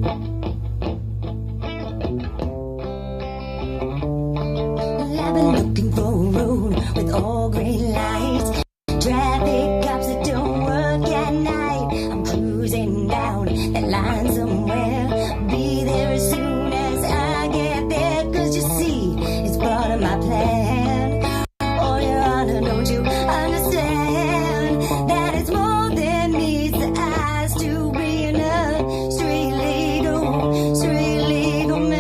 I've been looking for a road with all green lights. Traffic cops that don't work at night. I'm cruising down that line somewhere. Be there as soon as I get there. 'Cause you see, it's part of my plan. Oh, Your Honor, don't you understand that it's more than meets the eyes to being a street legal man.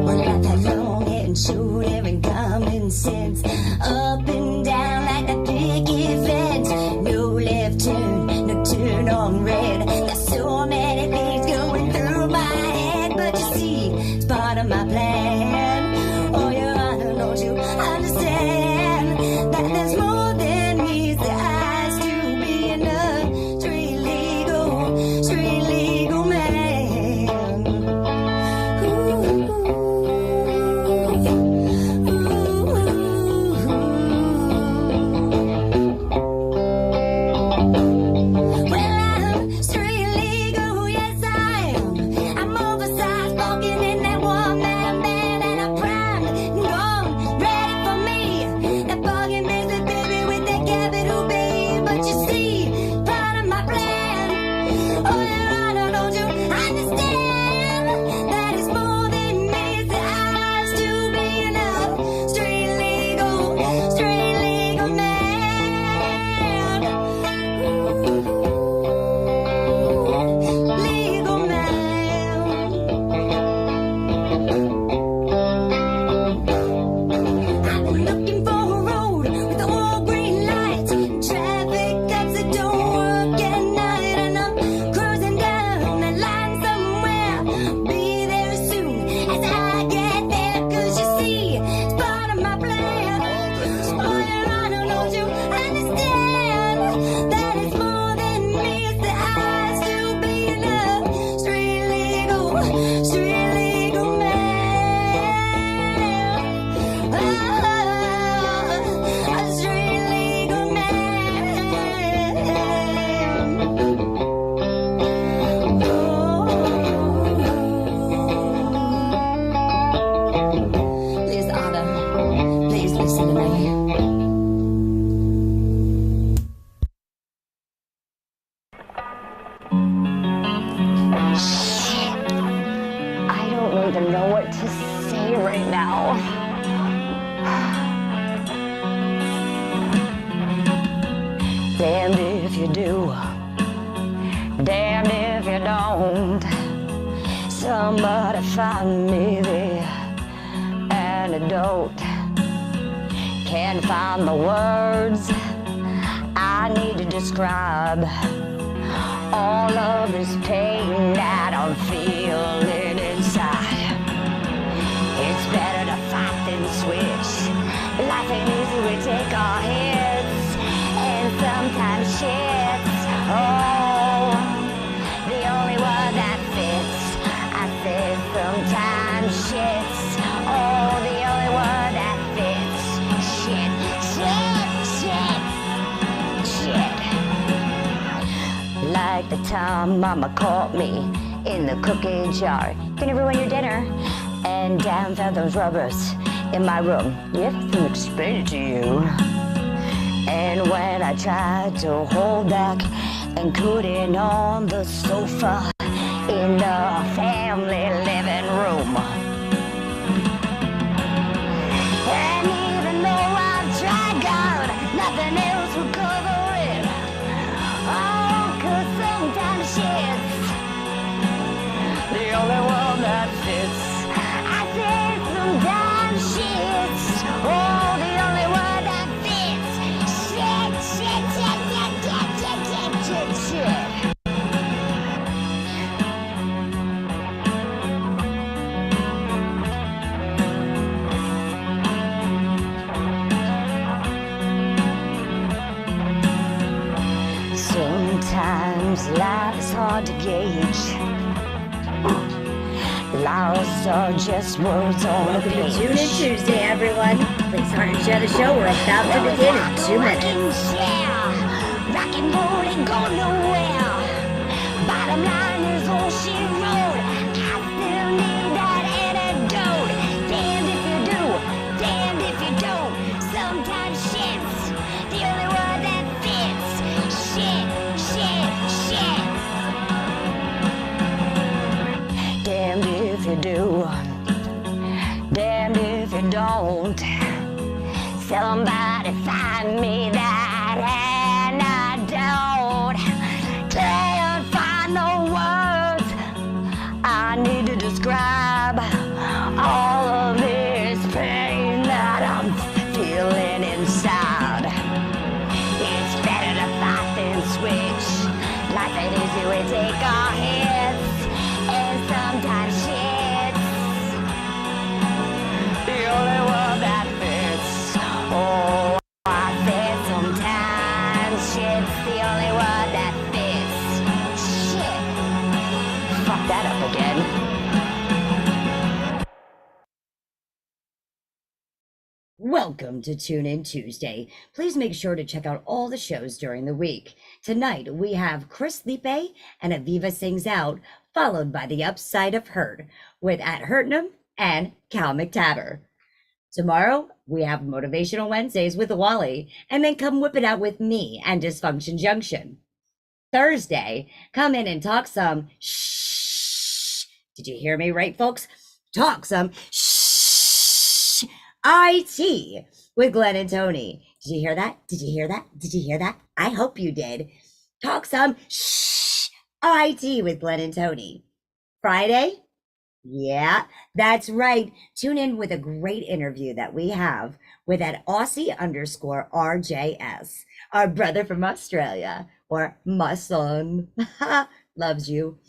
Well, I've had long hair and short hair and common sense. Up and down like a picket fence. No left turn, no turn on red. Got so many things going through my head. But you see, it's part of my plan. Oh, Your Honor, don't you understand that there's more than meets the eyes to being a street legal man. Well, I'm street legal, yes I am. I'm oversized, walking in that one-man band, and I'm primed and gone, ready for me. That fucking business, baby, with that capital B. But you see, part of my plan. Oh, Your Honor, don't you understand that it's more than meets the eyes to being a street legal man. Legal man. I've been looking for a road with all green lights. Traffic cops that don't work at night. And I'm cruising down that line somewhere. Be there as soon as I get there. 'Cause you see, it's part of my plan. Oh, Your Honor, don't you understand that it's more than meets the eyes to being a street legal man. A street legal man. Please, Honor, please listen to me. I don't even know what to say right now. Damned if you do, damned if you don't. Somebody find me the antidote. Can't find the words I need to describe all of this pain that I'm feeling inside. It's better to fight than switch. Life ain't easy, we take our hits, and sometimes shits. Oh, the only one that fits. I said sometimes shits. Oh, the only one that fits. Shit. Like the time Mama caught me in the cookie jar. Can you ruin your dinner? And down found those rubbers in my room. Yes, I'll explain it to you. And when I tried to hold back and couldn't on the sofa in the family living room. And even though I've tried, God, nothing else will cover it. Oh, 'cause sometimes shit's the only one that fits. I said sometimes shit's, oh, the only one that fits. Shit. Sometimes life is hard to gauge. Lies are just words on a Welcome to page. Tune In Tuesday, everyone. Please heart and share the show. We're about to begin in 2 minutes. Rock and roll ain't go nowhere. Bottom line is all she wrote. I still need that antidote. Damned if you do, damned if you don't. Sometimes shit's the only word that fits. Shit, shit, shit. Damned if you do, damned if you don't. Somebody find me that antidote. Can't find no words I need to describe all of this pain that I'm feeling inside. It's better to fight than switch. Life ain't easy, we take our hits, and sometimes shit's the only one that fits. Oh, I said sometimes shit's the only one that fits. Shit. Fuck that up again. Welcome to Tune In Tuesday. Please make sure to check out all the shows during the week. Tonight, we have Chris Liepe and Aviva Sings Out, followed by The Upside of Hurt with At Hurtnum and Cal McTaver. Tomorrow, we have Motivational Wednesdays with Wally, and then come whip it out with me and Dysfunction Junction. Thursday, come in and talk some shh. Did you hear me right, folks? Talk some shh. IT with Glenn and Tony. Did you hear that? Did you hear that? Did you hear that? I hope you did. Talk some shh. IT with Glenn and Tony. Friday? Yeah, that's right. Tune in with a great interview that we have with that Aussie_RJS, our brother from Australia, or my son. Loves you.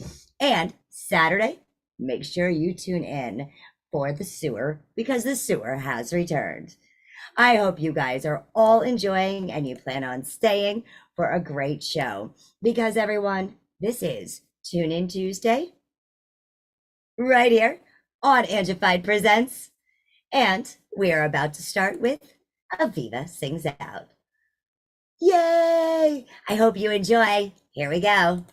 And Saturday, make sure you tune in for the sewer, because the sewer has returned. I hope you guys are all enjoying and you plan on staying for a great show, because everyone, this is Tune In Tuesday right here on Angified Presents. And we are about to start with Aviva Sings Out. Yay! I hope you enjoy. Here we go.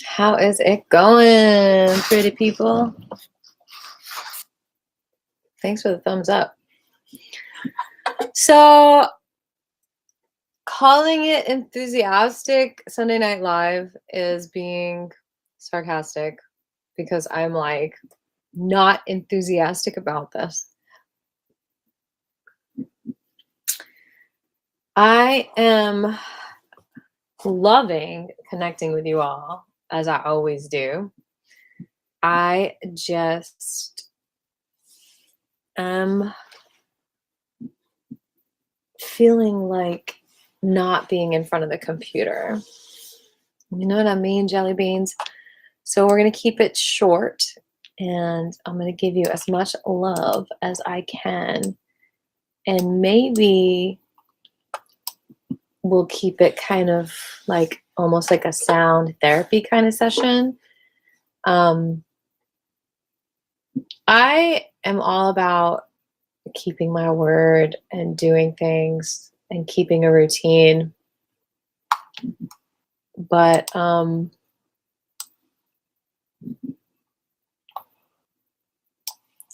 How is it going, pretty people? Thanks for the thumbs up. So, calling it enthusiastic Sunday Night Live is being sarcastic, because I'm like not enthusiastic about this. I am loving connecting with you all, as I always do. I just am feeling like not being in front of the computer. You know what I mean, jelly beans? So we're going to keep it short, and I'm going to give you as much love as I can. And maybe we'll keep it kind of like almost like a sound therapy kind of session. I am all about keeping my word and doing things and keeping a routine. But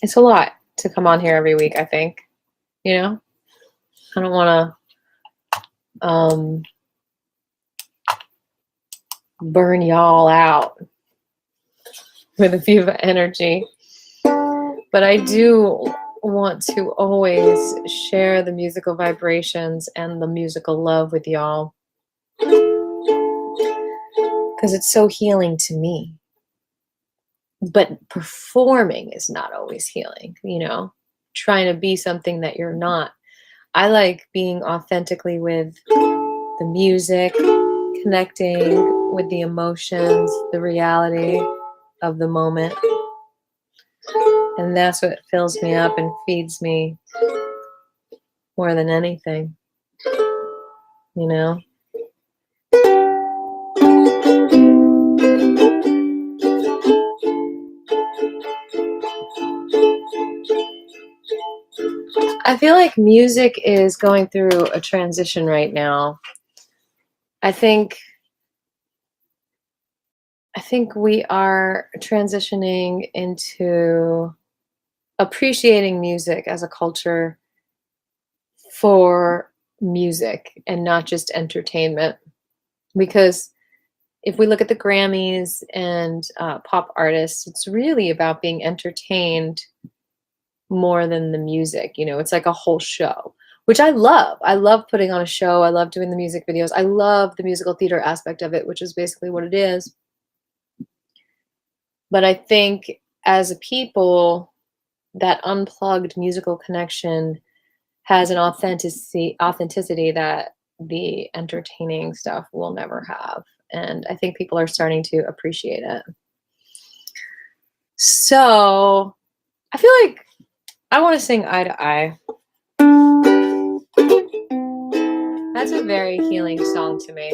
it's a lot to come on here every week, I think. You know? I don't want to burn y'all out with a few energy. But I do want to always share the musical vibrations and the musical love with y'all because it's so healing to me. But performing is not always healing, you know, trying to be something that you're not. I like being authentically with the music, connecting with the emotions, the reality of the moment. And that's what fills me up and feeds me more than anything, you know? I feel like music is going through a transition right now. I think we are transitioning into appreciating music as a culture for music and not just entertainment. Because if we look at the Grammys and pop artists, it's really about being entertained more than the music. You know, it's like a whole show, which I love. I love putting on a show. I love doing the music videos. I love the musical theater aspect of it, which is basically what it is. But I think as a people, that unplugged musical connection has an authenticity that the entertaining stuff will never have. And I think people are starting to appreciate it. So I feel like I want to sing Eye to Eye. That's a very healing song to me.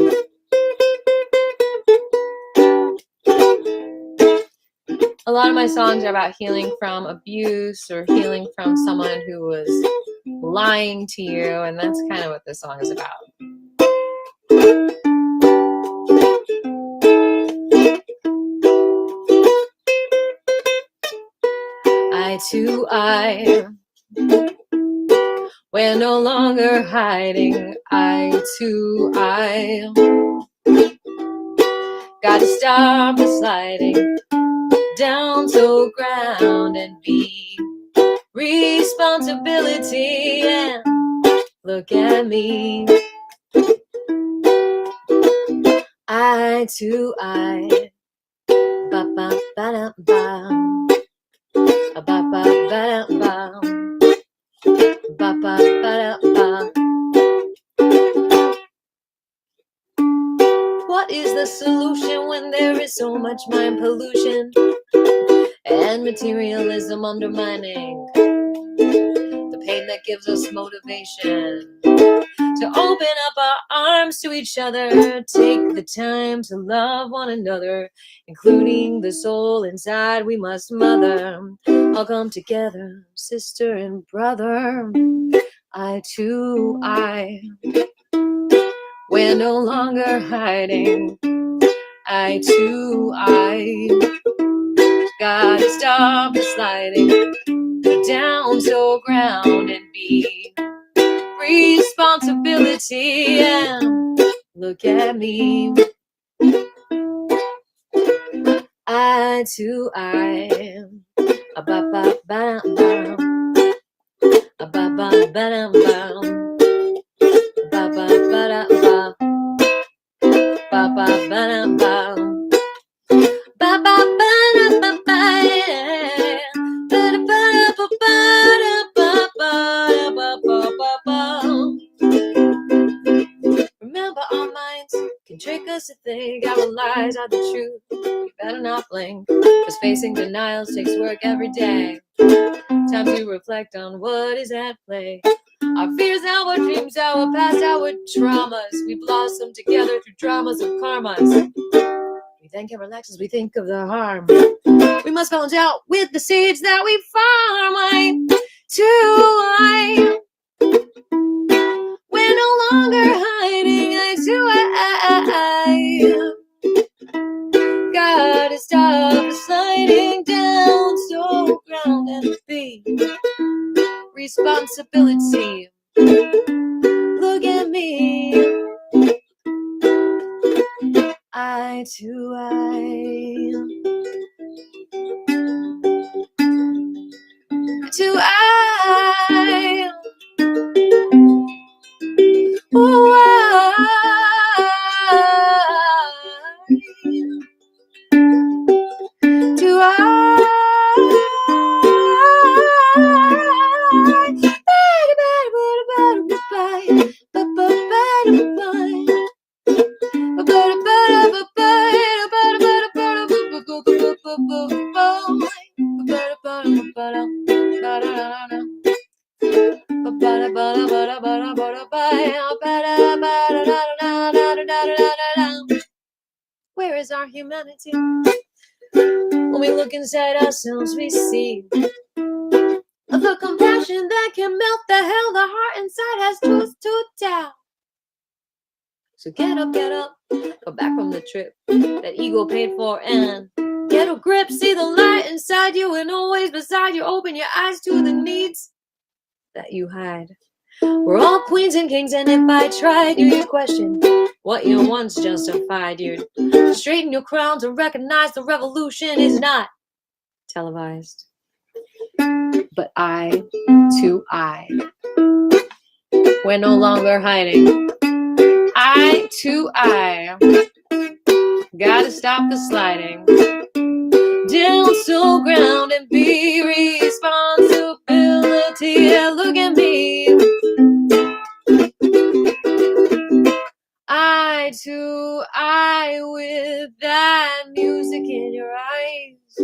A lot of my songs are about healing from abuse or healing from someone who was lying to you, and that's kind of what this song is about. Eye to eye, we're no longer hiding. Eye to eye, gotta stop the sliding down to ground and be responsibility. And look at me, eye to eye, ba ba ba da ba, ba ba ba da ba, ba ba ba da ba. What is the solution when there is so much mind pollution and materialism undermining the pain that gives us motivation to open up our arms to each other, take the time to love one another, including the soul inside we must mother. All come together, sister and brother, eye to eye. We're no longer hiding, eye to eye. Gotta stop the sliding down to ground and be responsibility. And look at me, eye to eye, a ba ba ba ba, a ba ba ba ba, ba ba ba ba, ba ba ba ba, ba ba ba ba ba, remember, our minds can trick us to think our lies are the truth. You better not blink, cause facing denials takes work every day. Time to reflect on what is at play. Our fears, our dreams, our past, our traumas. We blossom together through dramas of karmas. We then can relax as we think of the harm. We must balance out with the seeds that we farm. Eye to eye, we're no longer hiding. Eye to eye, gotta stop sliding down so ground and be responsibility. Look at me, eye to eye, to eye. Where is our humanity? When we look inside ourselves, we see the compassion that can melt the hell the heart inside has truth to tell. So get up, go back from the trip that ego paid for and get a grip. See the light inside you and always beside you. Open your eyes to the needs that you hide. We're all queens and kings, and if I tried, you'd question what you once justified. You'd straighten your crown to recognize the revolution is not televised. But eye to eye, we're no longer hiding. Eye to eye, gotta stop the sliding down to ground and be responsibility. Yeah, look at me. Eye to eye with that music in your eyes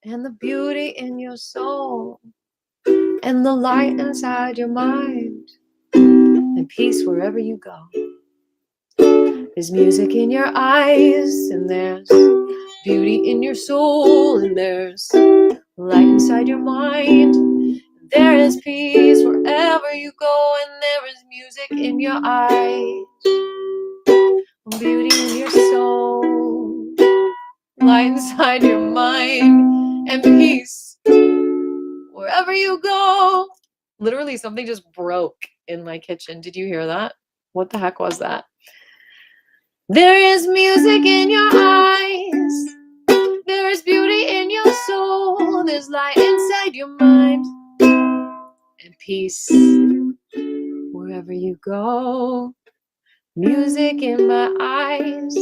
and the beauty in your soul and the light inside your mind and peace wherever you go. There's music in your eyes and there's beauty in your soul and there's light inside your mind. There is peace wherever you go and there is music in your eyes, beauty in your soul, light inside your mind, and peace wherever you go. Literally, something just broke in my kitchen. Did you hear that? What the heck was that? There is music in your eyes. There is beauty in your soul. There's light inside your mind. And peace wherever you go. Music in my eyes.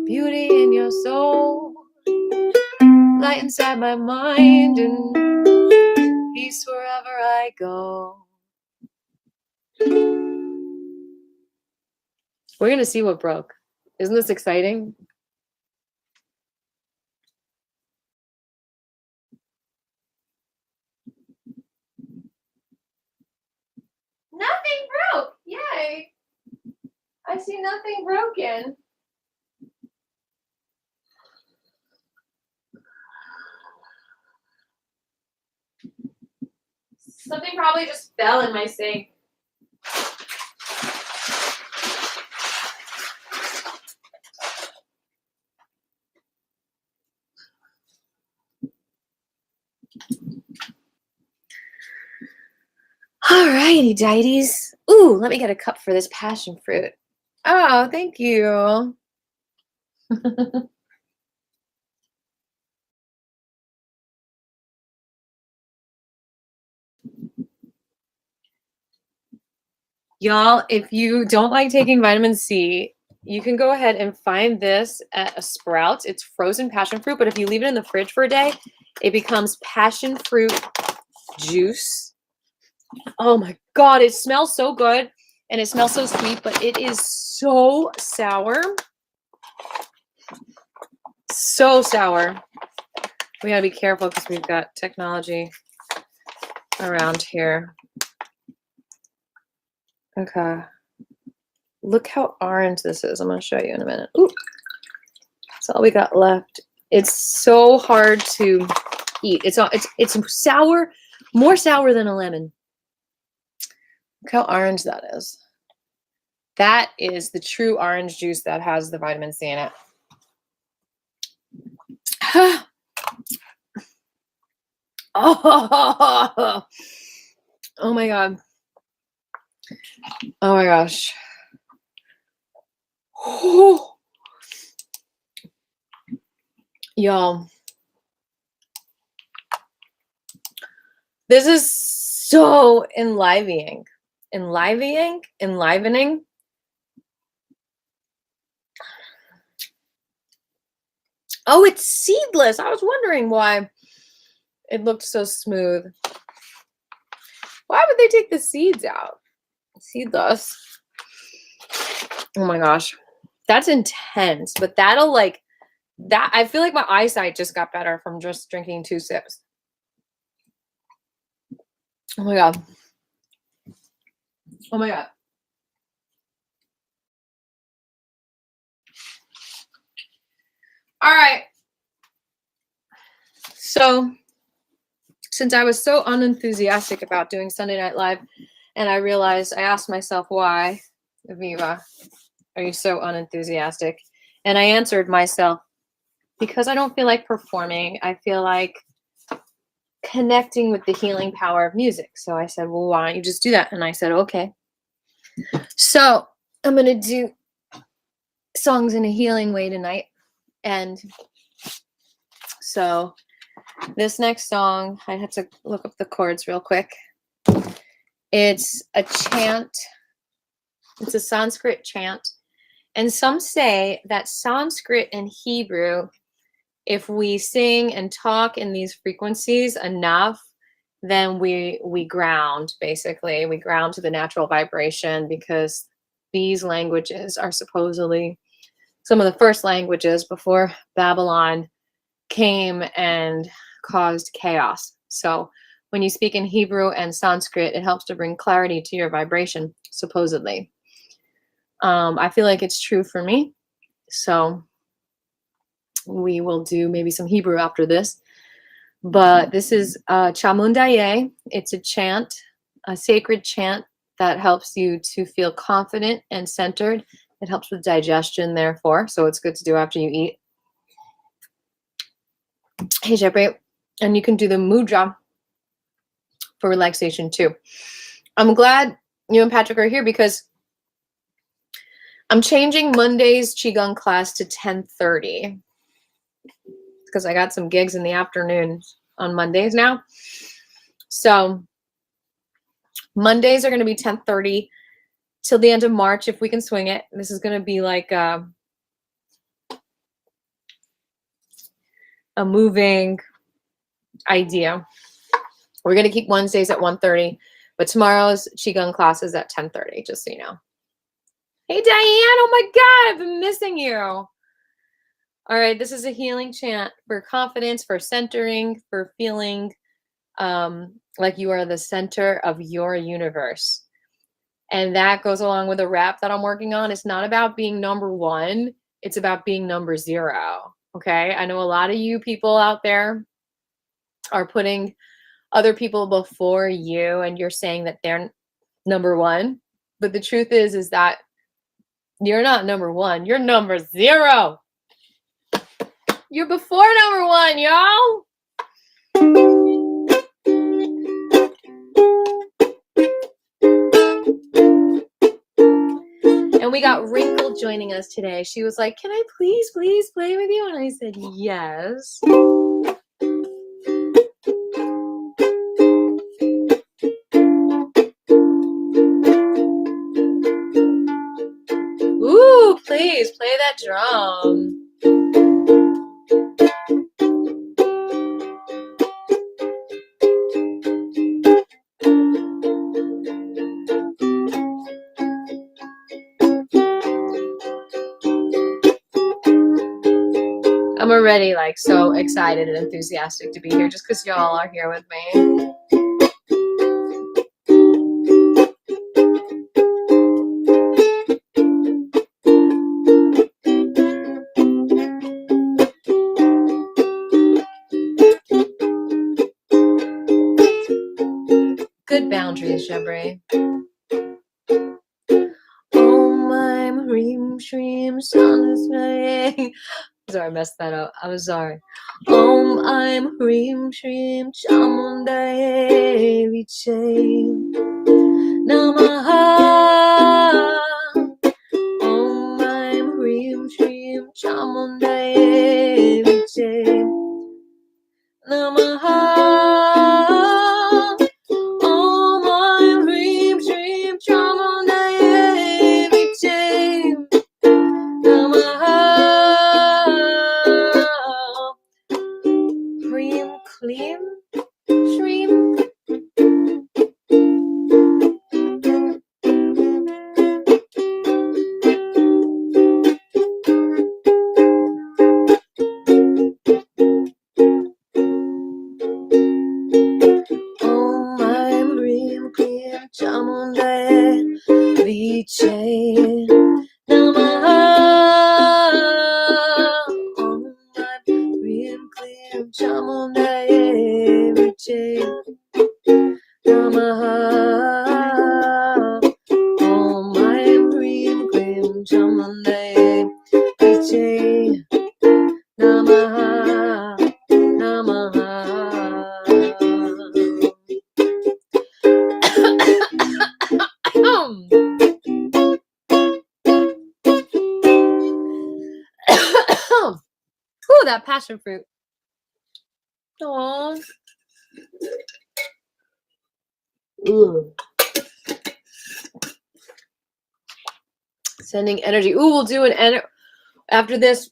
Beauty in your soul. Light inside my mind. And peace wherever I go. We're going to see what broke. Isn't this exciting? Nothing broke. Yay. I see nothing broken. Something probably just fell in my sink. Alrighty, dighties. Ooh, let me get a cup for this passion fruit. Oh, thank you. Y'all, if you don't like taking vitamin C, you can go ahead and find this at a Sprouts. It's frozen passion fruit, but if you leave it in the fridge for a day, it becomes passion fruit juice. Oh my God, it smells so good and it smells so sweet, but it is so sour. So sour. We gotta be careful because we've got technology around here. Okay. Look how orange this is. I'm gonna show you in a minute. Ooh. That's all we got left. It's so hard to eat. It's sour, more sour than a lemon. Look how orange that is. That is the true orange juice that has the vitamin C in it. Oh, oh my God. Oh my gosh. Oh. Y'all. This is so enlivening. Enlivening. Oh, it's seedless. I was wondering why it looked so smooth. Why would they take the seeds out? Seedless. Oh my gosh. That's intense, but that'll like That I feel like my eyesight just got better from just drinking 2 sips. Oh my God. Oh my God. All right. So since I was so unenthusiastic about doing Sunday Night Live, and I asked myself, why, Aviva, are you so unenthusiastic? And I answered myself, because I don't feel like performing. I feel like connecting with the healing power of music. So I said, well, why don't you just do that? And I said, okay. So I'm going to do songs in a healing way tonight. And so this next song, I had to look up the chords real quick. It's a chant. It's a Sanskrit chant. And some say that Sanskrit and Hebrew, if we sing and talk in these frequencies enough, then we ground, basically. We ground to the natural vibration, because these languages are supposedly some of the first languages before Babylon came and caused chaos. So when you speak in Hebrew and Sanskrit, it helps to bring clarity to your vibration, supposedly. I feel like it's true for me. So we will do maybe some Hebrew after this. But this is Chamundaye. It's a chant, a sacred chant that helps you to feel confident and centered. It helps with digestion, therefore. So it's good to do after you eat. Hey, Jeffrey. And you can do the mudra for relaxation too. I'm glad you and Patrick are here, because I'm changing Monday's Qigong class to 10:30 because I got some gigs in the afternoon on Mondays now. So Mondays are going to be 10:30 till the end of March, if we can swing it. This is going to be like a moving idea. We're going to keep Wednesdays at 1:30, but tomorrow's Qigong class is at 10:30, just so you know. Hey, Diane. Oh my God, I've been missing you. All right, this is a healing chant for confidence, for centering, for feeling like you are the center of your universe. And that goes along with a rap that I'm working on. It's not about being number one. It's about being number 0. Okay. I know a lot of you people out there are putting other people before you, and you're saying that they're number 1. But the truth is that you're not number 1. You're number 0. You're before number 1, y'all. And we got Wrinkle joining us today. She was like, can I please play with you? And I said, yes. Ooh, please play that drum. I'm already like so excited and enthusiastic to be here just because y'all are here with me. Good boundaries, Jebri. Oh my Marim Shreem Sanasnaye. Sorry, I messed that up. I'm sorry. Om I'm Hrim Shrim Chamundaye Viche Namaha. Om I'm Hrim Shrim Chamundaye Viche Namaha. Om I'm Hrim Shrim Chamundaye Viche Namaha. Cream, clean, stream. Krim Chamundaye Viche Namaha. Om Aim Hrim Krim Chamundaye Viche Namaha. Namaha. Ooh, that passion fruit. Aww. Ooh. Sending energy. Ooh, we'll do after this,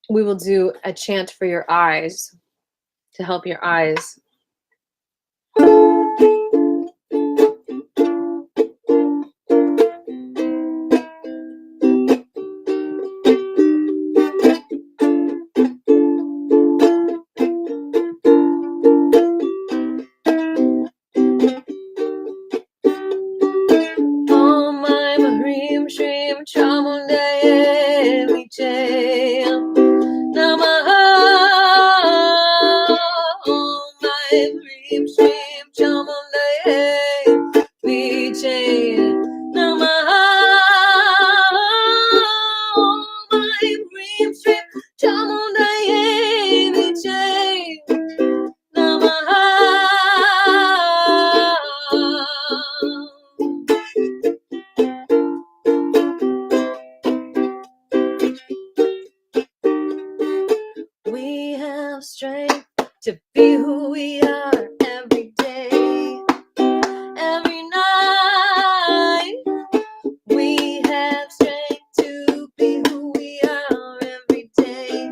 we will do a chant for your eyes to help your eyes. Om Aim Hrim Shrim Chamundaye Viche Namaha. Om Aim Hrim Shrim Chamundaye Viche Namaha. Om Aim Hrim Shrim Chamundaye Viche Namaha. We have strength to be who we are every day, every night. We have strength to be who we are every day,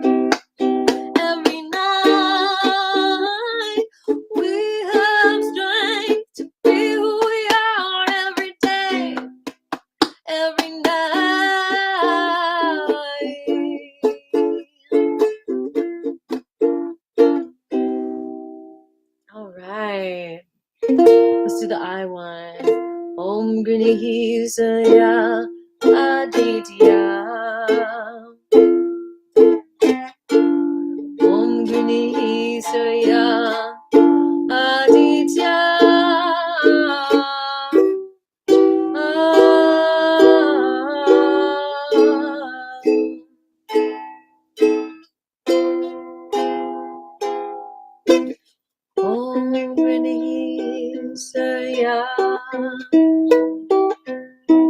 every night. We have strength to be who we are every day, every night. All right. Let's do the I one. Om Gunihi Saya Aditya. Om Gunihi Saya Aditya. Om Gunihi Saya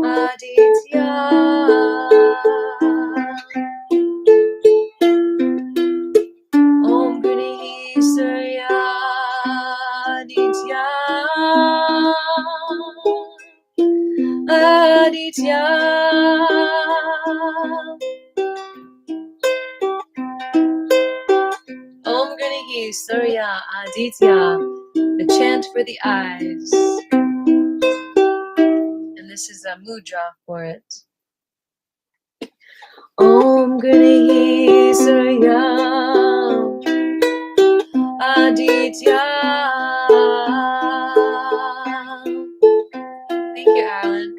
Aditya. Om Gunihi Surya Aditya. Aditya. Om Gunihi Surya Aditya. The chant for the eyes. And this is a mudra for it. Om Gunihi Surya Aditya. Thank you, Alan.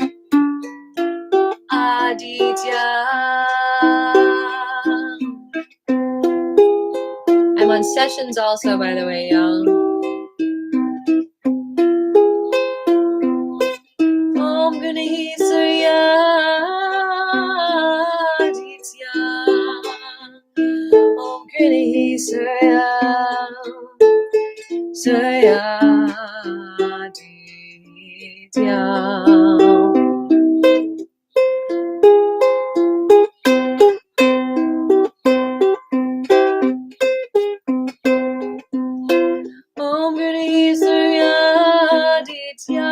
Aditya. I'm on sessions also, by the way, y'all. Om Gunihi Surya Aditya. Om Gunihi Surya Aditya. Om Gunihi Surya Aditya.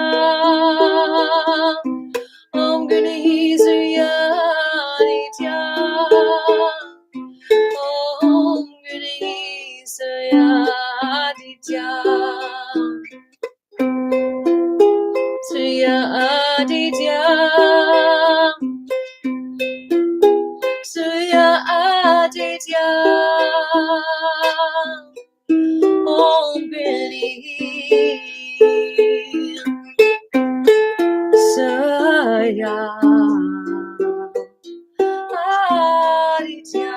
Om Gunihi Surya Aditya. Om Gunihi Surya Aditya. Surya Aditya. Surya Aditya. Om Gunihi Surya Aditya.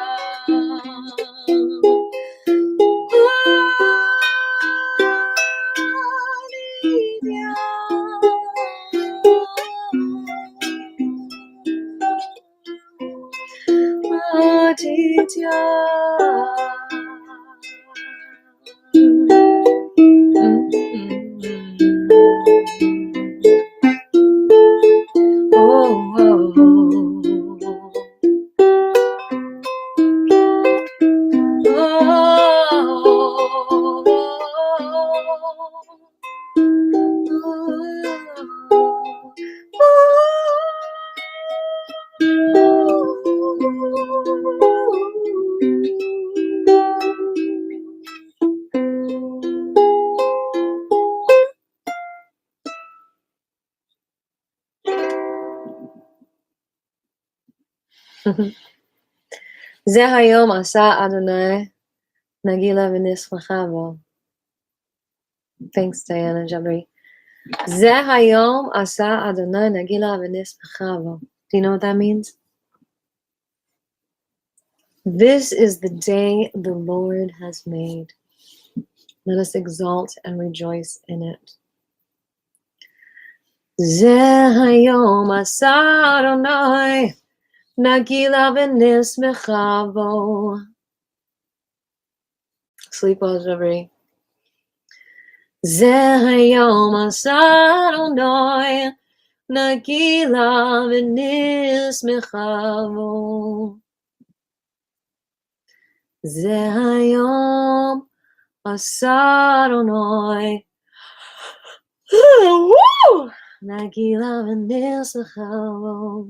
זה היום עשה אדוני נגילה ונשמחה בו. Thanks, Diana Jabri. זה היום עשה אדוני נגילה ונשמחה בו. Do you know what that means? This is the day the Lord has made. Let us exalt and rejoice in it. זה היום עשה אדוני נגילה ונשמחה בו. Sleep well, Jabri. זה היום עשה אדוני נגילה ונשמחה בו. זה היום עשה אדוני נגילה ונשמחה בו.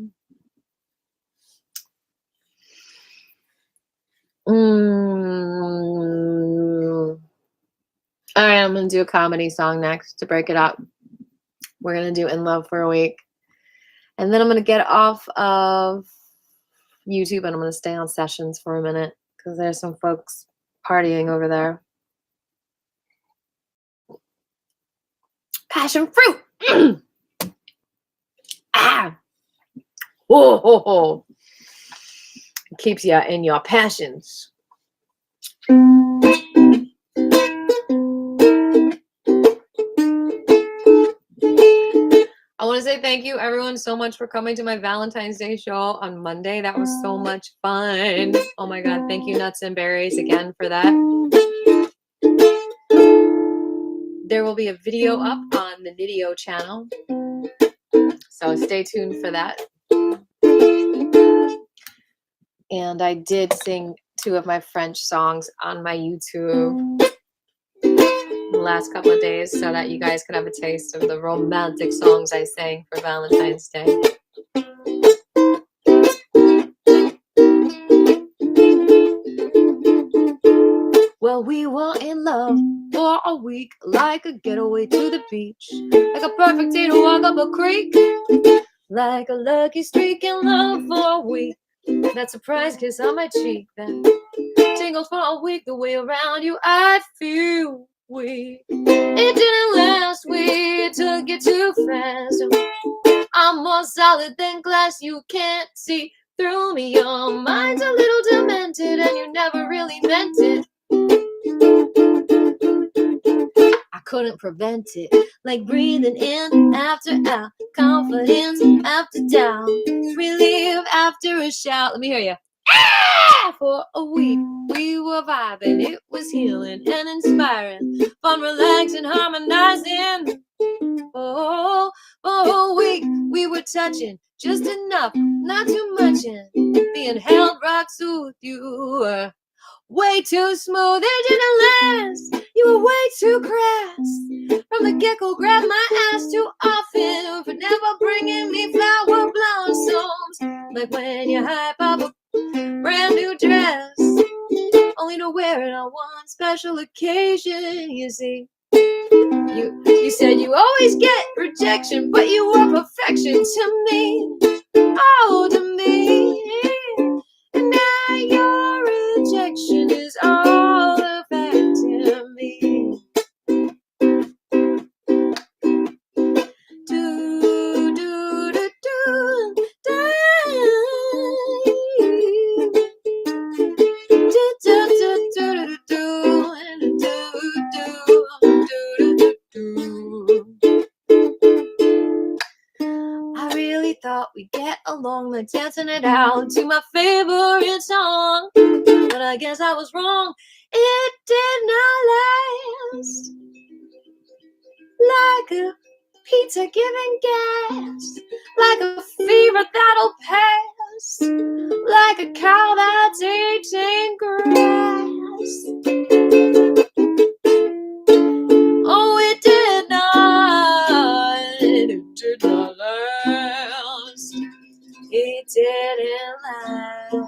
All right, I'm going to do a comedy song next to break it up. We're going to do In Love for a week. And then I'm going to get off of YouTube and I'm going to stay on sessions for a minute because there's some folks partying over there. Passion fruit! Ah! Whoa, ho, ho. It keeps you in your passions. I want to say thank you, everyone, so much for coming to my Valentine's Day show on Monday. That was so much fun. Oh my God. Thank you, Nuts and Berries, again for that. There will be a video up on the Nidio channel. So stay tuned for that. And I did sing 2 of my French songs on my YouTube the last couple of days so that you guys could have a taste of the romantic songs I sang for Valentine's Day. Well, we were in love for a week, like a getaway to the beach, like a perfect day to walk up a creek, like a lucky streak in love for a week. That surprise kiss on my cheek, then tingles for a week. The way around you I feel weak. It didn't last, we took it too fast. I'm more solid than glass, you can't see through me. Your mind's a little demented and you never really meant it. I couldn't prevent it, like breathing in after out, confidence after doubt, relief after a shout. Let me hear you. Ah! For a week we were vibing, it was healing and inspiring, fun, relaxing, harmonizing. Oh, for a week we were touching just enough, not too much, and being held rock soothed. You were way too smooth, it didn't last. You were way too crass. From the get-go, grabbed my ass too often for never bringing me flower blossoms. Like when you hype up a brand new dress, only to wear it on one special occasion. You see, you said you always get rejection, but you were perfection to me. Oh, to me. And now your rejection is all affecting me. Do, do, do, do, do. Do, do, do, do, do, do, do, do, do. I really thought we'd get along, like dancing it out to my favorite song, but I guess I was wrong. It did not last. Like a pizza giving gas, like a fever that'll pass, like a cow that's eating grass. Oh, it did not last. It didn't last.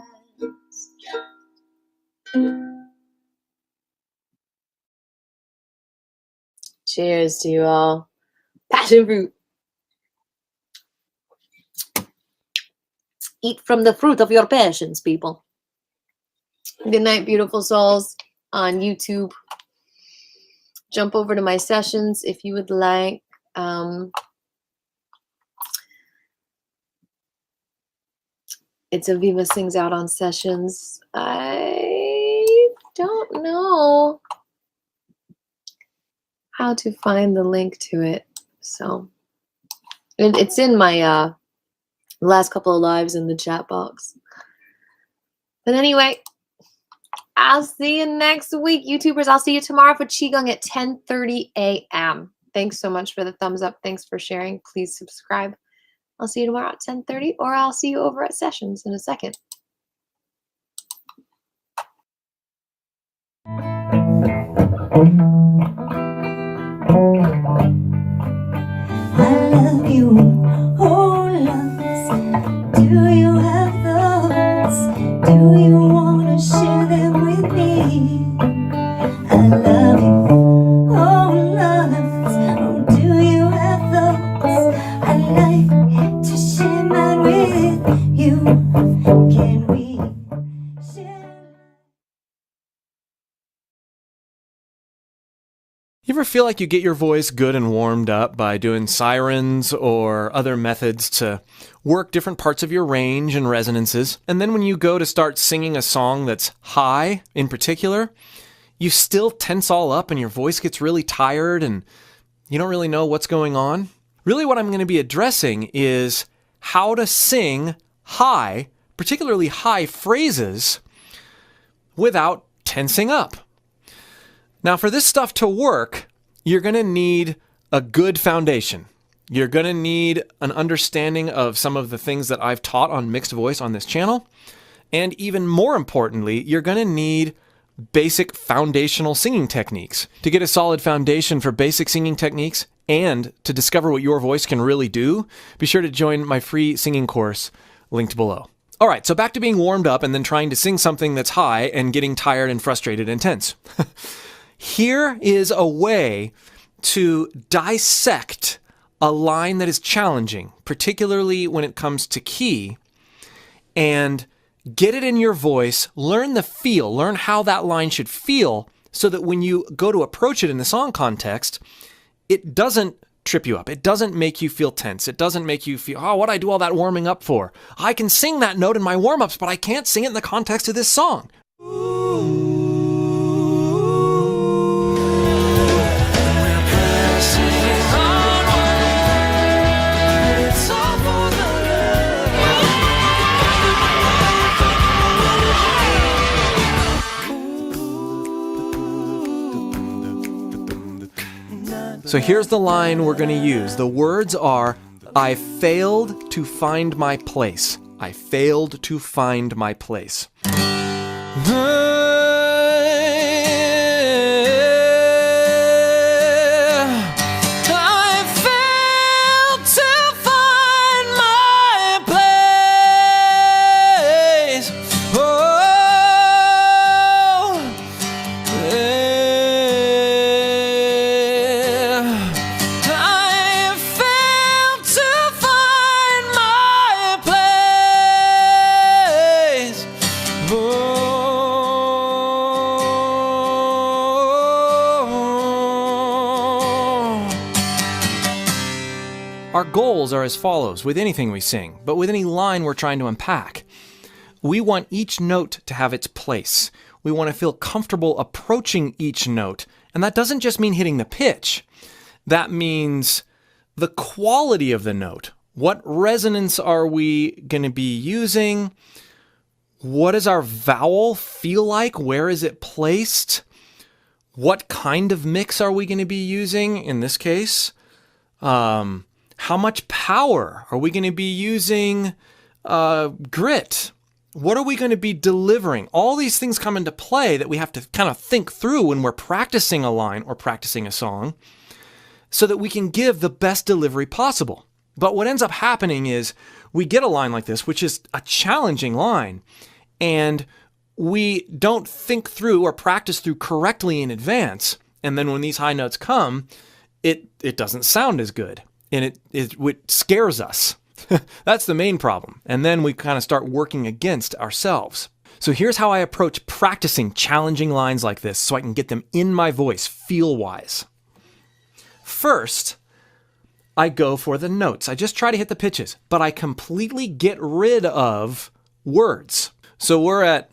Cheers to you all. Passion fruit. Eat from the fruit of your passions, people. Good night, beautiful souls on YouTube. Jump over to my sessions if you would like. It's Aviva Sings Out on Sessions. I don't know how to find the link to it. So it's in my last couple of lives in the chat box. But anyway, I'll see you next week, YouTubers. I'll see you tomorrow for Qigong at 10:30 a.m. Thanks so much for the thumbs up. Thanks for sharing. Please subscribe. I'll see you tomorrow at 10:30, or I'll see you over at Sessions in a second. I love you, oh loves. Do you have thoughts? Do you wanna share them with me? I love you, oh loves. Oh, do you have thoughts? I'd like to share mine with you. Can we share? You ever feel like you get your voice good and warmed up by doing sirens or other methods to work different parts of your range and resonances, and then when you go to start singing a song that's high in particular, you still tense all up and your voice gets really tired and you don't really know what's going on? Really what I'm going to be addressing is how to sing high, particularly high phrases, without tensing up. Now, for this stuff to work, you're going to need a good foundation. You're going to need an understanding of some of the things that I've taught on mixed voice on this channel. And even more importantly, you're going to need basic foundational singing techniques. To get a solid foundation for basic singing techniques and to discover what your voice can really do, be sure to join my free singing course linked below. All right, so back to being warmed up and then trying to sing something that's high and getting tired and frustrated and tense. Here is a way to dissect a line that is challenging, particularly when it comes to key, and get it in your voice, learn the feel, learn how that line should feel, so that when you go to approach it in the song context, it doesn't trip you up. It doesn't make you feel tense. It doesn't make you feel, oh, what'd I do all that warming up for? I can sing that note in my warm-ups, but I can't sing it in the context of this song. So here's the line we're going to use. The words are, I failed to find my place. I failed to find my place. Our goals are as follows with anything we sing, but with any line we're trying to unpack. We want each note to have its place. We want to feel comfortable approaching each note. And that doesn't just mean hitting the pitch. That means the quality of the note. What resonance are we going to be using? What does our vowel feel like? Where is it placed? What kind of mix are we going to be using in this case? How much power? Are we going to be using grit? What are we going to be delivering? All these things come into play that we have to kind of think through when we're practicing a line or practicing a song so that we can give the best delivery possible. But what ends up happening is we get a line like this, which is a challenging line, and we don't think through or practice through correctly in advance. And then when these high notes come, it doesn't sound as good. And it scares us. That's the main problem. And then we kind of start working against ourselves. So here's how I approach practicing challenging lines like this so I can get them in my voice feel-wise. First, I go for the notes. I just try to hit the pitches, but I completely get rid of words. So we're at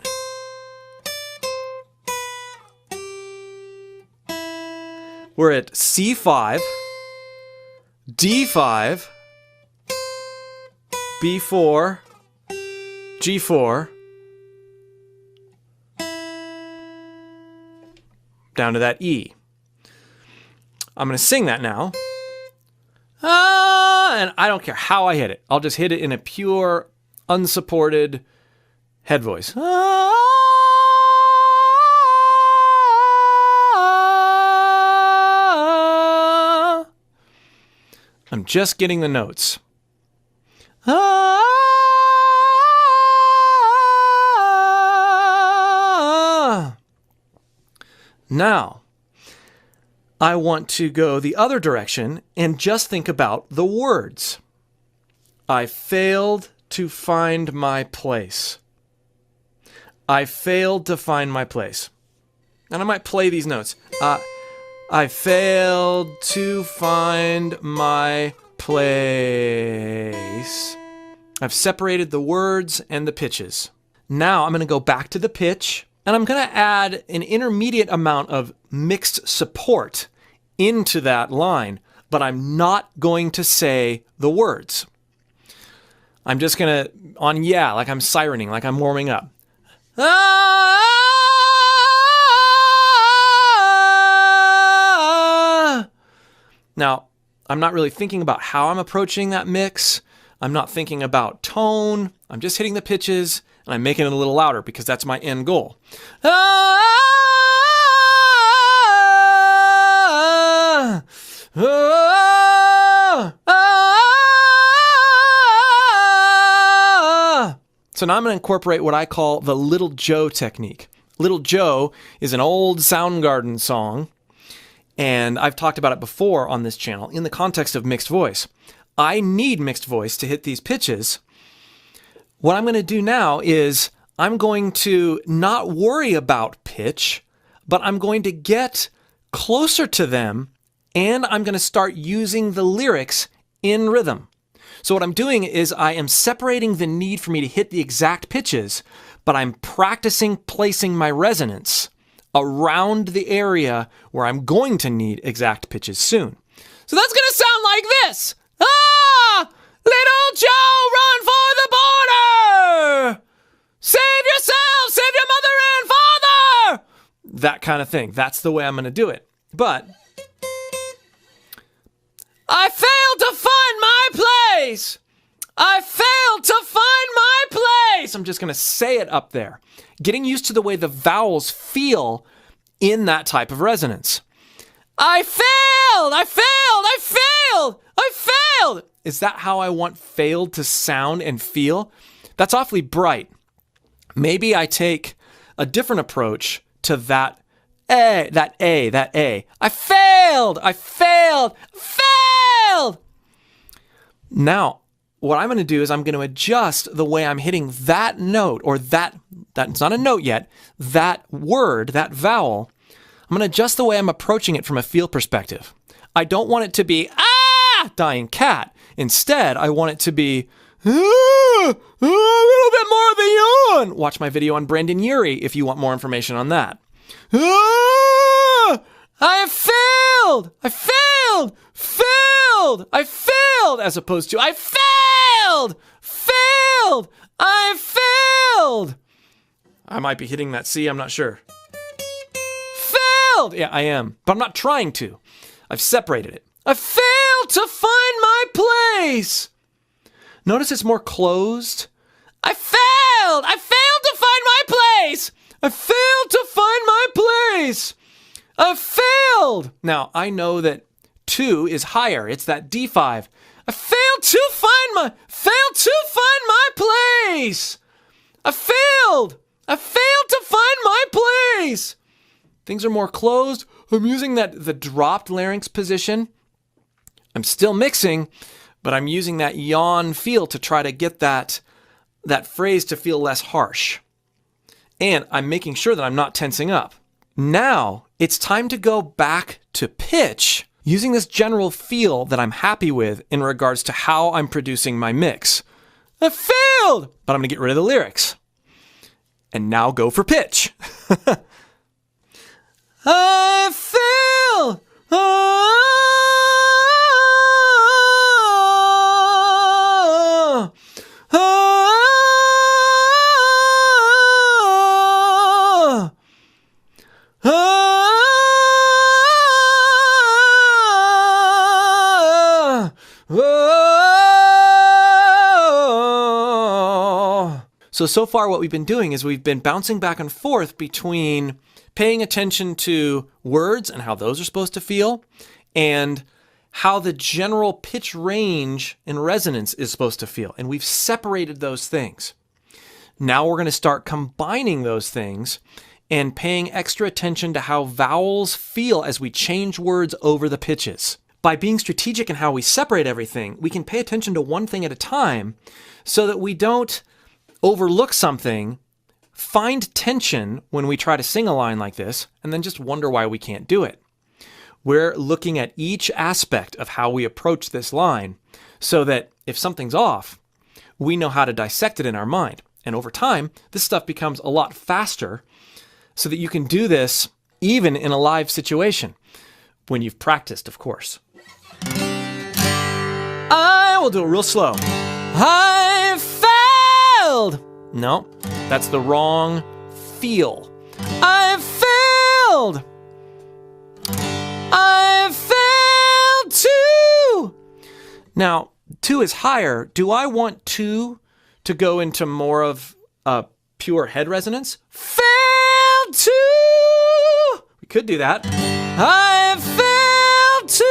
C5, D5, B4, G4, down to that E. I'm going to sing that now. And I don't care how I hit it. I'll just hit it in a pure, unsupported head voice. I'm just getting the notes. Now, I want to go the other direction and just think about the words. I failed to find my place. I failed to find my place. And I might play these notes. I failed to find my place. I've separated the words and the pitches. Now I'm going to go back to the pitch, and I'm going to add an intermediate amount of mixed support into that line, but I'm not going to say the words. I'm just going to, like I'm sirening, like I'm warming up. Now, I'm not really thinking about how I'm approaching that mix. I'm not thinking about tone. I'm just hitting the pitches, and I'm making it a little louder because that's my end goal. So now I'm going to incorporate what I call the Little Joe technique. Little Joe is an old Soundgarden song, and I've talked about it before on this channel in the context of mixed voice. I need mixed voice to hit these pitches. What I'm going to do now is I'm going to not worry about pitch, but I'm going to get closer to them, and I'm going to start using the lyrics in rhythm. So what I'm doing is I am separating the need for me to hit the exact pitches, but I'm practicing placing my resonance around the area where I'm going to need exact pitches soon. So that's going to sound like this. Little Joe, run for the border! Save yourself, save your mother and father! That kind of thing. That's the way I'm going to do it. But I failed to find my place. I failed to find my place. I'm just going to say it up there. Getting used to the way the vowels feel in that type of resonance. I failed. I failed. I failed. I failed. Is that how I want failed to sound and feel? That's awfully bright. Maybe I take a different approach to that A. I failed. I failed. Failed. Now, what I'm going to do is I'm going to adjust the way I'm hitting that note, or that's not a note yet, that word, that vowel. I'm going to adjust the way I'm approaching it from a feel perspective. I don't want it to be, dying cat. Instead, I want it to be, a little bit more of the yawn. Watch my video on Brandon Urie if you want more information on that. I failed. I failed. Failed. I failed. As opposed to I failed. Failed. I failed. I might be hitting that C. I'm not sure. Failed. Yeah, I am. But I'm not trying to. I've separated it. I failed to find my place. Notice it's more closed. I failed. I failed to find my place. I failed to find my place. I failed. Now, I know that 2 is higher. It's that D5. I failed to find my place. I failed. I failed to find my place. Things are more closed. I'm using the dropped larynx position. I'm still mixing, but I'm using that yawn feel to try to get that phrase to feel less harsh. And I'm making sure that I'm not tensing up. Now it's time to go back to pitch using this general feel that I'm happy with in regards to how I'm producing my mix. I failed, but I'm going to get rid of the lyrics. And now go for pitch. I failed. So far what we've been doing is we've been bouncing back and forth between paying attention to words and how those are supposed to feel, and how the general pitch range and resonance is supposed to feel. And we've separated those things. Now we're going to start combining those things and paying extra attention to how vowels feel as we change words over the pitches. By being strategic in how we separate everything, we can pay attention to one thing at a time so that we don't overlook something, find tension when we try to sing a line like this, and then just wonder why we can't do it. We're looking at each aspect of how we approach this line so that if something's off, we know how to dissect it in our mind. And over time, this stuff becomes a lot faster so that you can do this even in a live situation, when you've practiced, of course. I will do it real slow. I failed. No, that's the wrong feel. I failed. I failed too. Now, 2 is higher. Do I want 2 to go into more of a pure head resonance? Failed too. We could do that. I failed to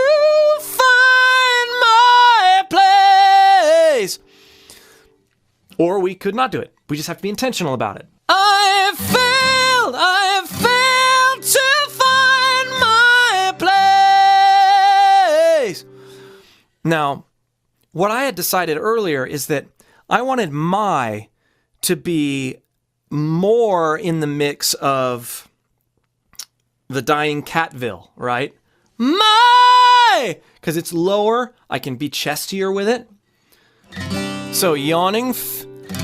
find my place. Or we could not do it. We just have to be intentional about it. I failed to find my place. Now, what I had decided earlier is that I wanted my to be more in the mix of the Dying Catville, right? My! Because it's lower, I can be chestier with it. So yawning,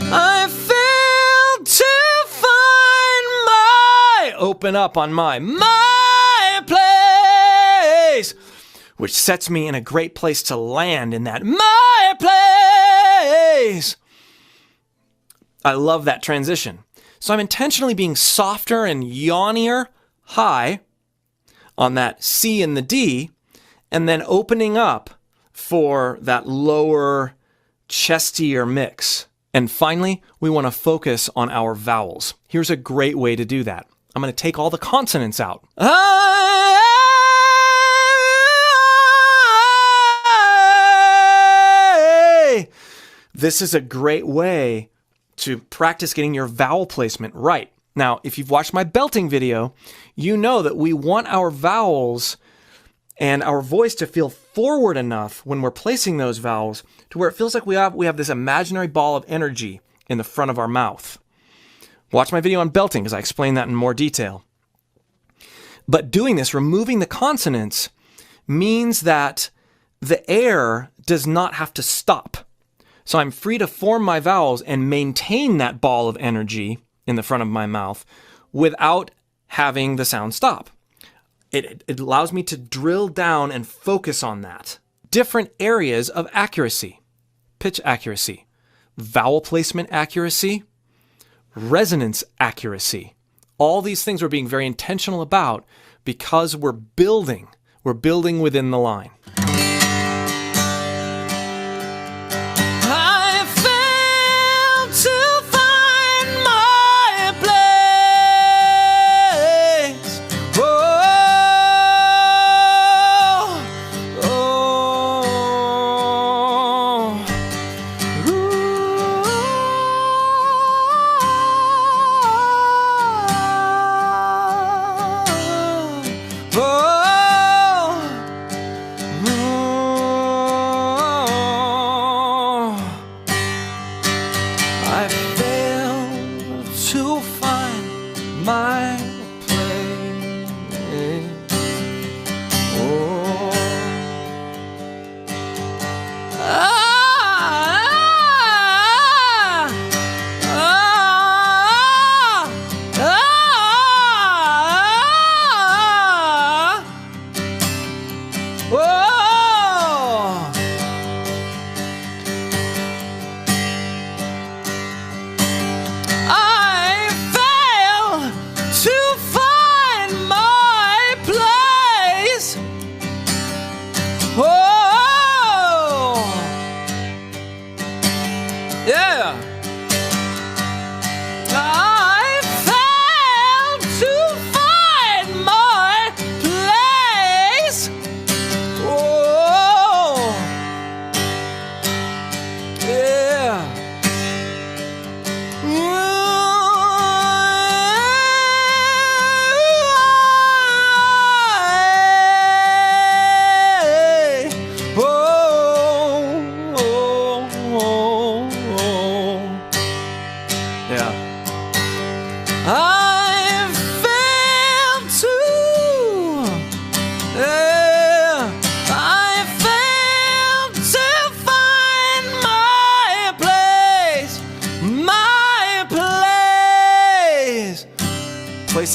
I failed to find my, open up on my place, which sets me in a great place to land in that my place. I love that transition. So I'm intentionally being softer and yawnier high on that C and the D, and then opening up for that lower, chestier mix. And finally, we want to focus on our vowels. Here's a great way to do that. I'm going to take all the consonants out. This is a great way to practice getting your vowel placement right. Now, if you've watched my belting video, you know that we want our vowels and our voice to feel forward enough when we're placing those vowels to where it feels like we have this imaginary ball of energy in the front of our mouth. Watch my video on belting because I explain that in more detail. But doing this, removing the consonants, means that the air does not have to stop. So I'm free to form my vowels and maintain that ball of energy in the front of my mouth without having the sound stop. It allows me to drill down and focus on that. Different areas of accuracy: pitch accuracy, vowel placement accuracy, resonance accuracy. All these things we're being very intentional about because we're building within the line.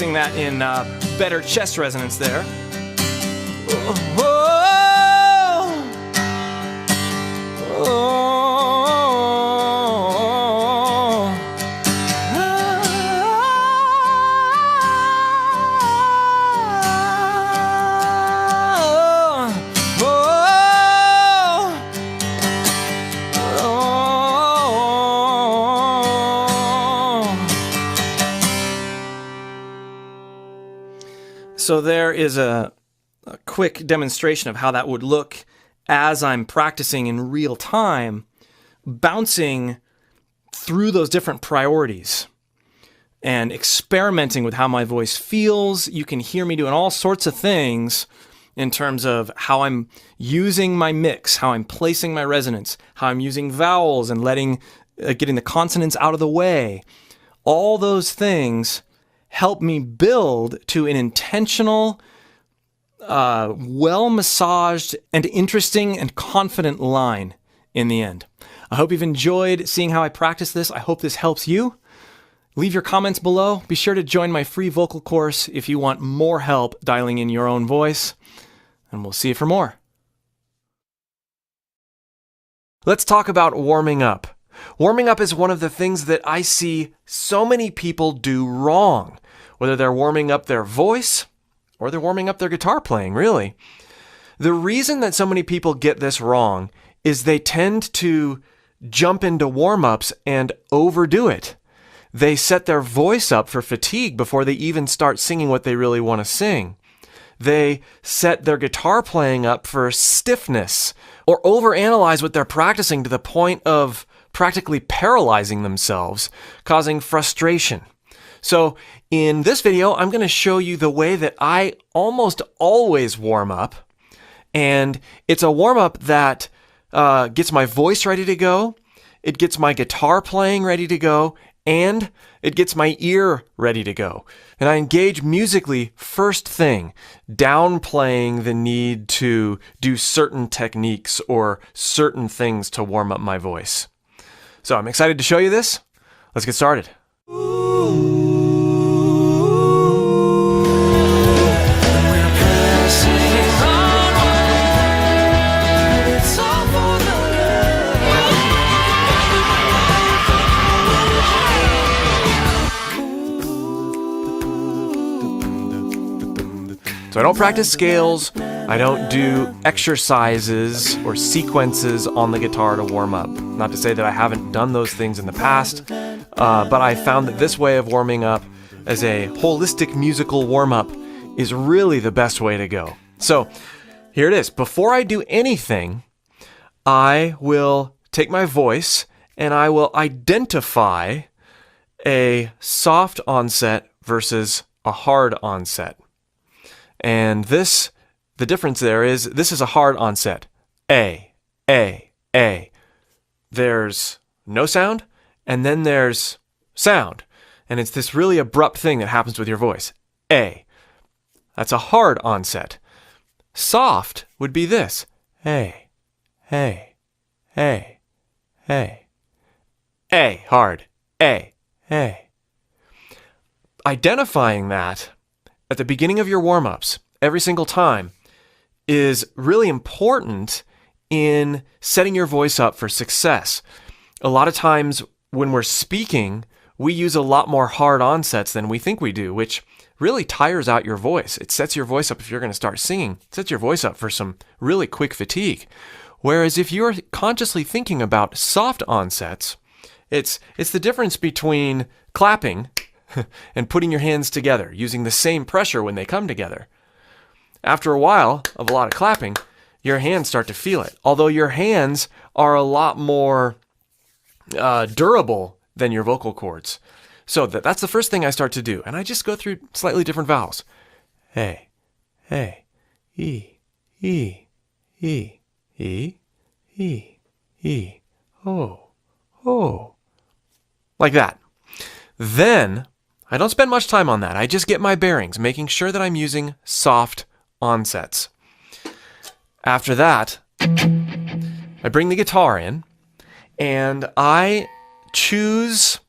sing that in better chest resonance there. So there is a quick demonstration of how that would look as I'm practicing in real time, bouncing through those different priorities and experimenting with how my voice feels. You can hear me doing all sorts of things in terms of how I'm using my mix, how I'm placing my resonance, how I'm using vowels and getting the consonants out of the way. All those things help me build to an intentional, well-massaged, and interesting and confident line in the end. I hope you've enjoyed seeing how I practice this. I hope this helps you. Leave your comments below. Be sure to join my free vocal course if you want more help dialing in your own voice. And we'll see you for more. Let's talk about warming up. Warming up is one of the things that I see so many people do wrong, whether they're warming up their voice or they're warming up their guitar playing, really. The reason that so many people get this wrong is they tend to jump into warm-ups and overdo it. They set their voice up for fatigue before they even start singing what they really want to sing. They set their guitar playing up for stiffness or overanalyze what they're practicing to the point of practically paralyzing themselves, causing frustration. So in this video, I'm going to show you the way that I almost always warm up. And it's a warm up that gets my voice ready to go, it gets my guitar playing ready to go, and it gets my ear ready to go. And I engage musically first thing, downplaying the need to do certain techniques or certain things to warm up my voice. So I'm excited to show you this. Let's get started. So I don't practice scales, I don't do exercises or sequences on the guitar to warm up. Not to say that I haven't done those things in the past, but I found that this way of warming up as a holistic musical warm-up is really the best way to go. So here it is. Before I do anything, I will take my voice and I will identify a soft onset versus a hard onset. And the difference there is, this is a hard onset. A. There's no sound, and then there's sound. And it's this really abrupt thing that happens with your voice. A. That's a hard onset. Soft would be this. A. Hard. A. Identifying that at the beginning of your warm-ups, every single time, is really important in setting your voice up for success. A lot of times when we're speaking, we use a lot more hard onsets than we think we do, which really tires out your voice. It sets your voice up, if you're going to start singing, it sets your voice up for some really quick fatigue. Whereas if you're consciously thinking about soft onsets, it's the difference between clapping and putting your hands together, using the same pressure when they come together. After a while of a lot of clapping, your hands start to feel it. Although your hands are a lot more durable than your vocal cords. So that's the first thing I start to do. And I just go through slightly different vowels. Hey, E, oh. Like that. Then I don't spend much time on that. I just get my bearings, making sure that I'm using soft onsets. After that, I bring the guitar in and I choose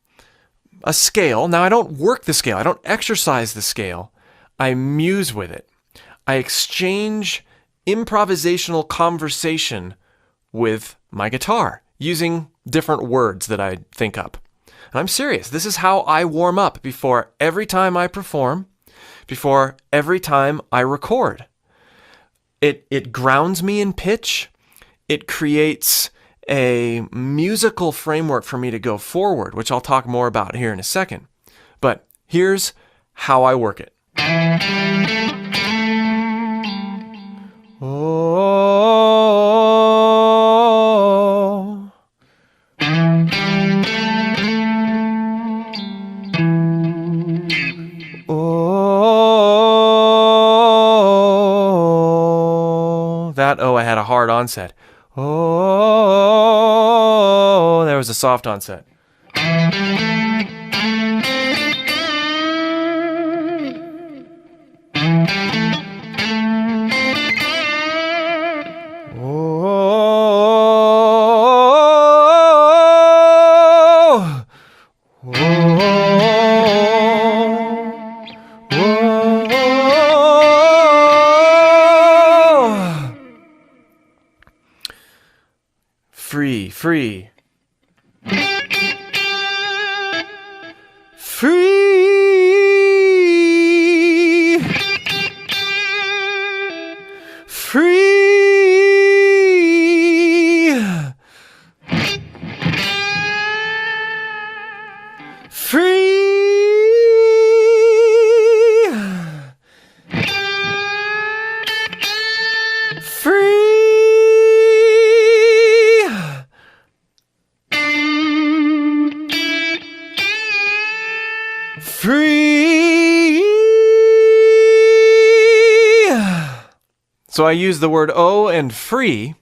a scale. Now, I don't work the scale. I don't exercise the scale. I muse with it. I exchange improvisational conversation with my guitar using different words that I think up. And I'm serious. This is how I warm up before every time I perform, before every time I record. It grounds me in pitch. It creates a musical framework for me to go forward, which I'll talk more about here in a second. But here's how I work it. Oh. Oh. That oh, I had a hard onset. Oh, there was a soft onset. Free. Free. So I use the word oh and free,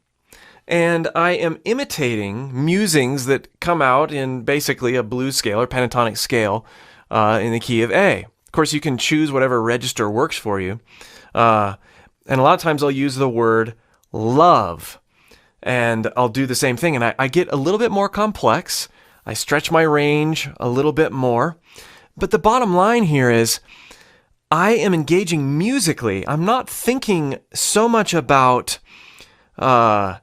and I am imitating musings that come out in basically a blues scale or pentatonic scale in the key of A. Of course, you can choose whatever register works for you. And a lot of times I'll use the word love, and I'll do the same thing. And I get a little bit more complex. I stretch my range a little bit more. But the bottom line here is I am engaging musically. I'm not thinking so much about, I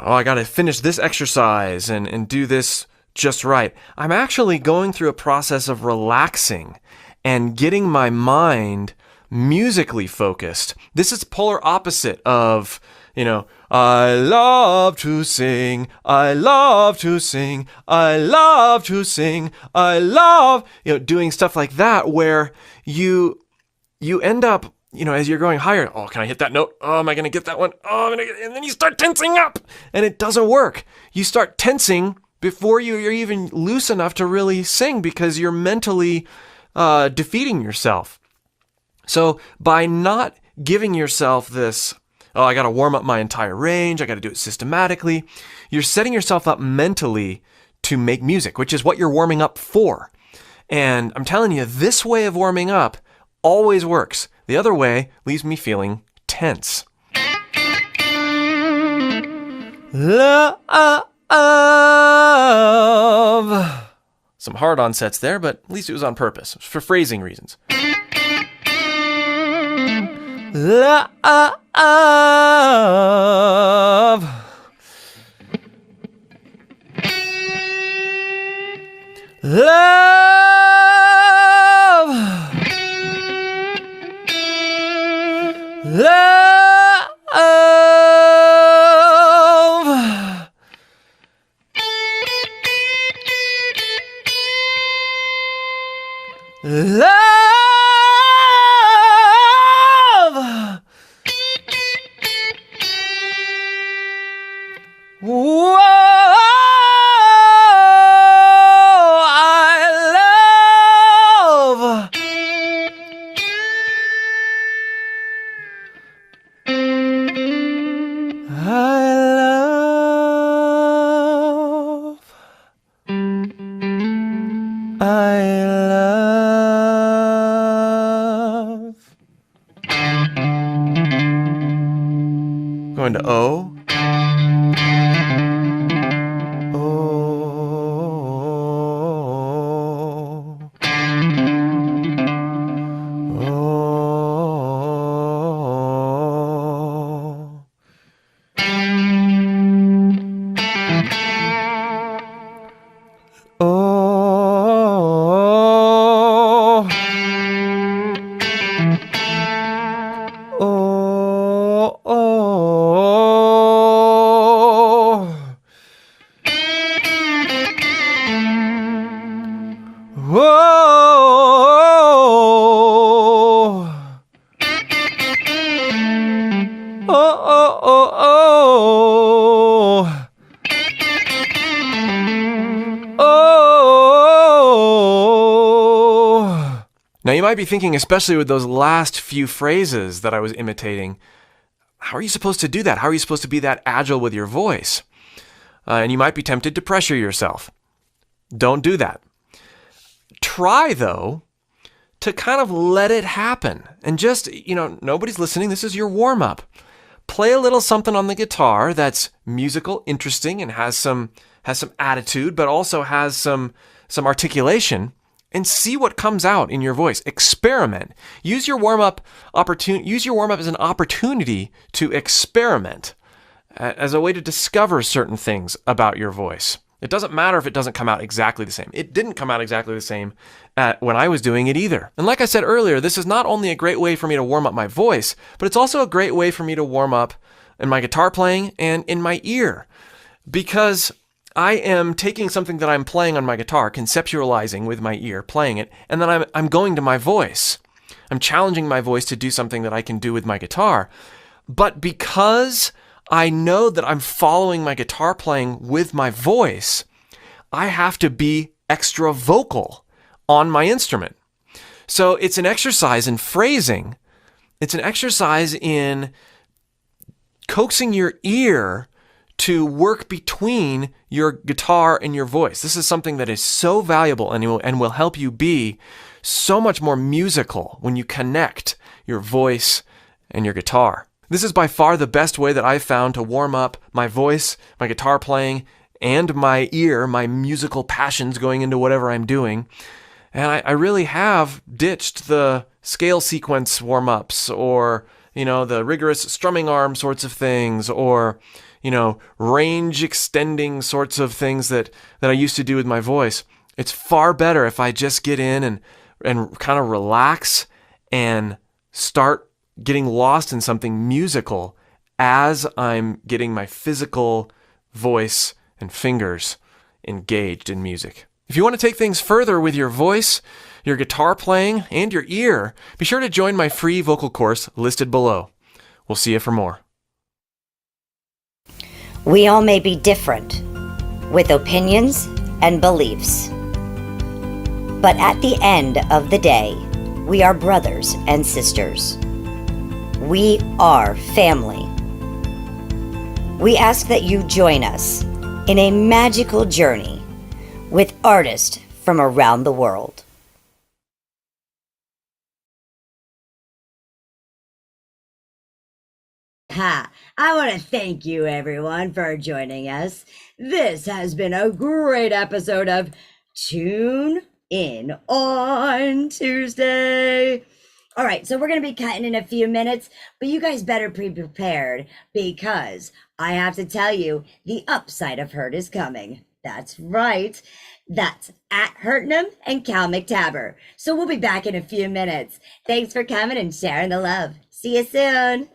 got to finish this exercise and do this just right. I'm actually going through a process of relaxing and getting my mind musically focused. This is polar opposite of, I love to sing, I love to sing, I love to sing, I love, doing stuff like that where you end up, as you're going higher, oh, can I hit that note? Oh, am I going to get that one? Oh, and then you start tensing up, and it doesn't work. You start tensing before you're even loose enough to really sing because you're mentally defeating yourself. So by not giving yourself this, oh, I got to warm up my entire range, I got to do it systematically, you're setting yourself up mentally to make music, which is what you're warming up for. And I'm telling you, this way of warming up always works. The other way leaves me feeling tense. Love. Some hard onsets there, but at least it was on purpose, for phrasing reasons. Love. Love. Love. Whoa, I love. I love. Going to O. Oh. Oh, oh, oh, oh. Oh. Now you might be thinking, especially with those last few phrases that I was imitating, how are you supposed to do that? How are you supposed to be that agile with your voice? And you might be tempted to pressure yourself. Don't do that. Try, though, to kind of let it happen. And just, nobody's listening. This is your warm-up. Play a little something on the guitar that's musical, interesting, and has some attitude, but also has some articulation, and see what comes out in your voice. Experiment. Use your warm-up as an opportunity to experiment, as a way to discover certain things about your voice. It doesn't matter if it doesn't come out exactly the same. It didn't come out exactly the same when I was doing it either. And like I said earlier, this is not only a great way for me to warm up my voice, but it's also a great way for me to warm up in my guitar playing and in my ear. Because I am taking something that I'm playing on my guitar, conceptualizing with my ear, playing it, and then I'm going to my voice. I'm challenging my voice to do something that I can do with my guitar. But because I know that I'm following my guitar playing with my voice, I have to be extra vocal on my instrument. So it's an exercise in phrasing. It's an exercise in coaxing your ear to work between your guitar and your voice. This is something that is so valuable and will help you be so much more musical when you connect your voice and your guitar. This is by far the best way that I've found to warm up my voice, my guitar playing, and my ear, my musical passions going into whatever I'm doing. And I really have ditched the scale sequence warm-ups or, the rigorous strumming arm sorts of things or, range extending sorts of things that I used to do with my voice. It's far better if I just get in and kind of relax and start getting lost in something musical as I'm getting my physical voice and fingers engaged in music. If you want to take things further with your voice, your guitar playing, and your ear, be sure to join my free vocal course listed below. We'll see you for more. We all may be different, with opinions and beliefs. But at the end of the day, we are brothers and sisters. We are family. We ask that you join us in a magical journey with artists from around the world. Ha! I want to thank you everyone for joining us. This has been a great episode of Tune In on Tuesday. All right, so we're going to be cutting in a few minutes, but you guys better be prepared because I have to tell you, the upside of Hurt is coming. That's right. That's at Hurtnum and Cal McTaber. So we'll be back in a few minutes. Thanks for coming and sharing the love. See you soon.